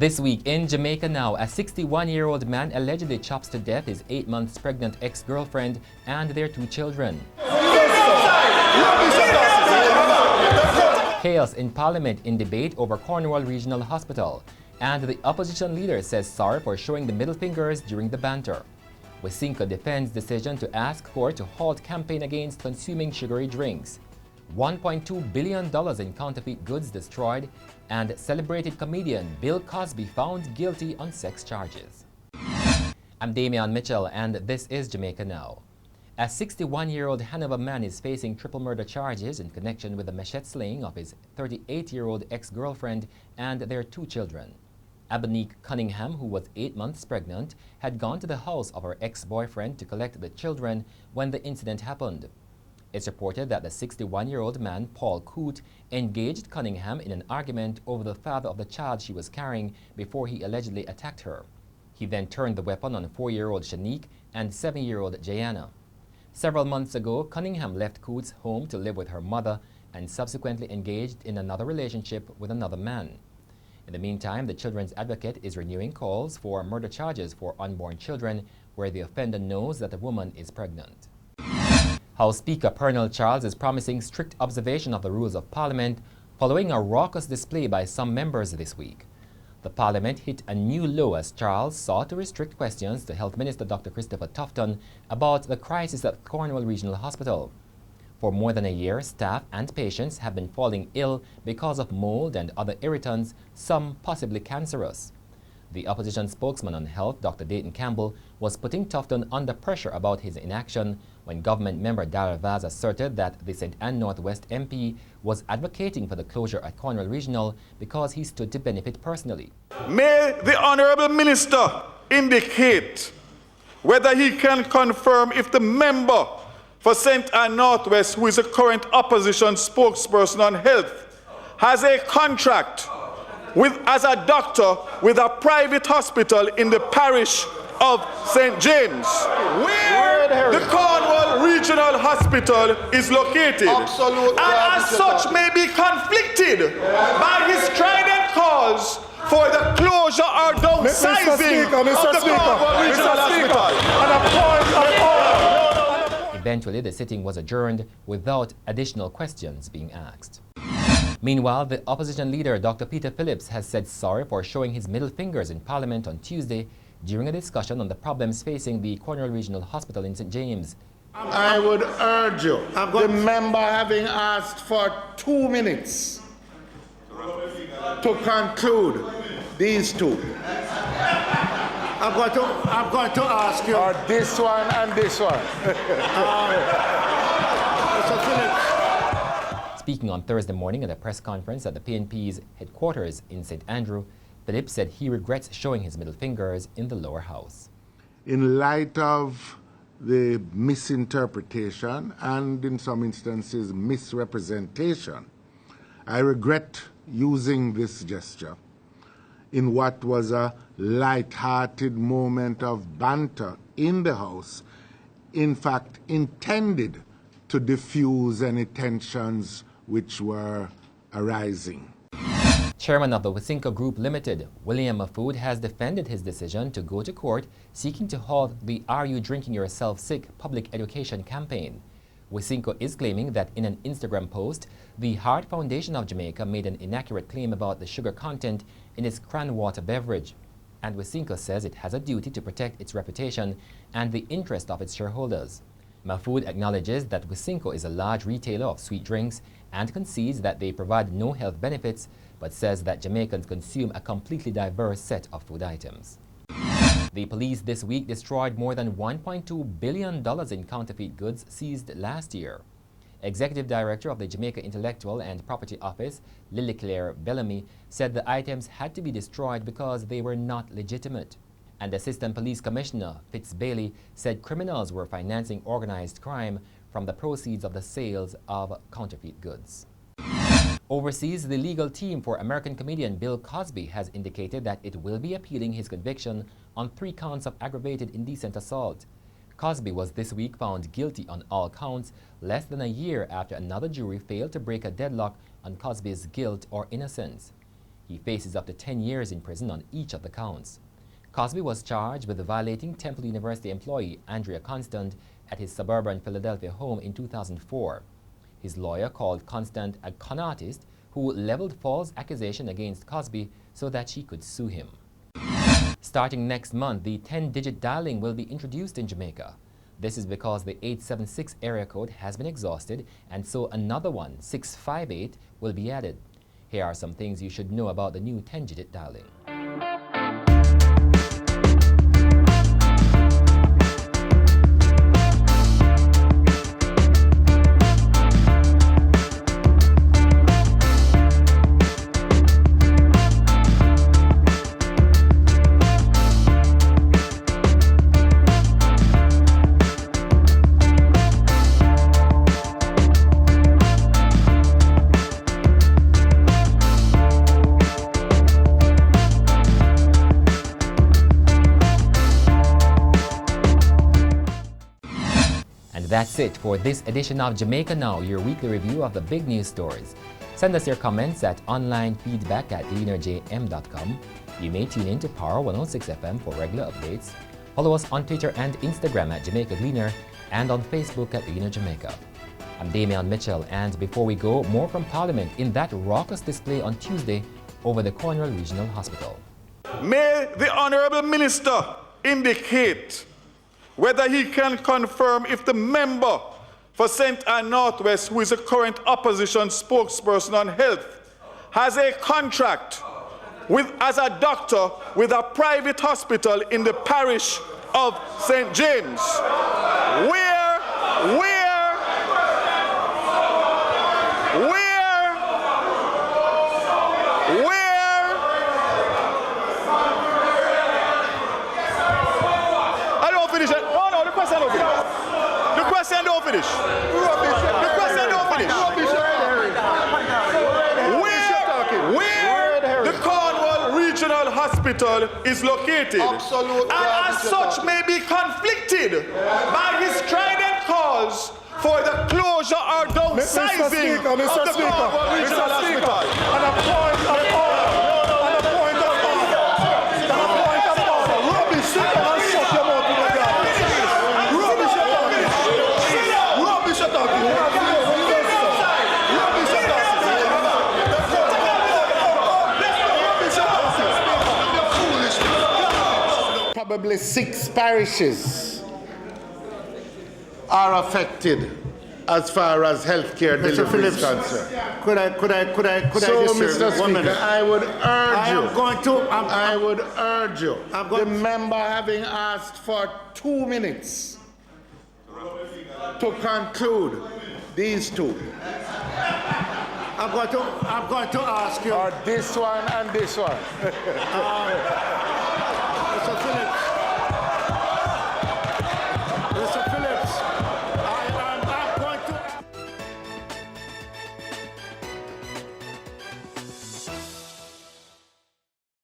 This week in Jamaica Now, a 61-year-old man allegedly chops to death his 8 months pregnant ex-girlfriend and their 2 children. Chaos in Parliament in debate over Cornwall Regional Hospital, and the opposition leader says sorry for showing the middle fingers during the banter. Wisynco defends decision to ask court to halt campaign against consuming sugary drinks. $1.2 billion in counterfeit goods destroyed, and celebrated comedian Bill Cosby found guilty on sex charges. I'm Damian Mitchell, and this is Jamaica Now. A 61-year-old Hanover man is facing triple murder charges in connection with the machete slaying of his 38-year-old ex-girlfriend and their 2 children. Abonique Cunningham, who was 8 months pregnant, had gone to the house of her ex-boyfriend to collect the children when the incident happened. It's reported that the 61-year-old man, Paul Coote, engaged Cunningham in an argument over the father of the child she was carrying before he allegedly attacked her. He then turned the weapon on 4-year-old Shanique and 7-year-old Jayana. Several months ago, Cunningham left Coote's home to live with her mother and subsequently engaged in another relationship with another man. In the meantime, the children's advocate is renewing calls for murder charges for unborn children where the offender knows that the woman is pregnant. House Speaker Pernell Charles is promising strict observation of the rules of Parliament following a raucous display by some members this week. The Parliament hit a new low as Charles sought to restrict questions to Health Minister Dr. Christopher Tufton about the crisis at Cornwall Regional Hospital. For more than a year, staff and patients have been falling ill because of mold and other irritants, some possibly cancerous. The opposition spokesman on health, Dr. Dayton Campbell, was putting Tufton under pressure about his inaction when government member Darrell Vaz asserted that the St. Ann Northwest MP was advocating for the closure at Cornwall Regional because he stood to benefit personally. May the Honourable Minister indicate whether he can confirm if the member for St. Ann Northwest, who is the current opposition spokesperson on health, has a contract as a doctor with a private hospital in the parish of St. James, where the Cornwall Regional Hospital is located. Absolutely. And as such may be conflicted by his strident calls for the closure or downsizing of the Cornwall Regional Hospital. Eventually, the sitting was adjourned without additional questions being asked. Meanwhile, the opposition leader, Dr. Peter Phillips, has said sorry for showing his middle fingers in Parliament on Tuesday during a discussion on the problems facing the Cornwall Regional Hospital in St. James. I would urge you, the member having asked for 2 minutes to conclude these 2. I'm going to ask you. Or this one and this one. Mr. Phillips. Speaking on Thursday morning at a press conference at the PNP's headquarters in St. Andrew, Phillips said he regrets showing his middle fingers in the lower house. In light of the misinterpretation and in some instances misrepresentation, I regret using this gesture in what was a light-hearted moment of banter in the House, in fact intended to diffuse any tensions which were arising. Chairman of the Wisynco Group Limited, William Mafood, has defended his decision to go to court seeking to halt the Are You Drinking Yourself Sick public education campaign. Wisynco is claiming that in an Instagram post, the Heart Foundation of Jamaica made an inaccurate claim about the sugar content in its cran water beverage. And Wisynco says it has a duty to protect its reputation and the interest of its shareholders. Mafood acknowledges that Wisynco is a large retailer of sweet drinks and concedes that they provide no health benefits, but says that Jamaicans consume a completely diverse set of food items. The police this week destroyed more than $1.2 billion in counterfeit goods seized last year. Executive Director of the Jamaica Intellectual and Property Office, Lily Claire Bellamy, said the items had to be destroyed because they were not legitimate. And Assistant Police Commissioner Fitz Bailey said criminals were financing organized crime from the proceeds of the sales of counterfeit goods. Overseas, the legal team for American comedian Bill Cosby has indicated that it will be appealing his conviction on 3 counts of aggravated indecent assault. Cosby was this week found guilty on all counts less than a year after another jury failed to break a deadlock on Cosby's guilt or innocence. He faces up to 10 years in prison on each of the counts. Cosby was charged with violating Temple University employee Andrea Constant at his suburban Philadelphia home in 2004. His lawyer called Constant a con artist who leveled false accusation against Cosby so that she could sue him. Starting next month, the 10-digit dialing will be introduced in Jamaica. This is because the 876 area code has been exhausted, and so another one, 658, will be added. Here are some things you should know about the new 10-digit dialing. That's it for this edition of Jamaica Now, your weekly review of the big news stories. Send us your comments at onlinefeedback@gleanerjm.com. You may tune in to Power 106 FM for regular updates. Follow us on Twitter and Instagram at Jamaica Gleaner and on Facebook at Gleaner Jamaica. I'm Damian Mitchell, and before we go, more from Parliament in that raucous display on Tuesday over the Cornwall Regional Hospital. May the Honourable Minister indicate whether he can confirm if the member for St. Ann Northwest, who is the current opposition spokesperson on health, has a contract as a doctor with a private hospital in the parish of St. James, where the question don't finish. Where the Cornwall Regional Hospital is located, and as such may be conflicted by his strident calls for the closure or downsizing of the Cornwall Regional Hospital. And a point of order. Rubbish, and shut your mouth to the ground. Probably 6 parishes are affected as far as healthcare delivery is concerned. Could I So, just Mr. one Speaker, minute? I would urge you, the member having asked for 2 minutes to conclude these two. I'm going to ask you. Or this one and this one.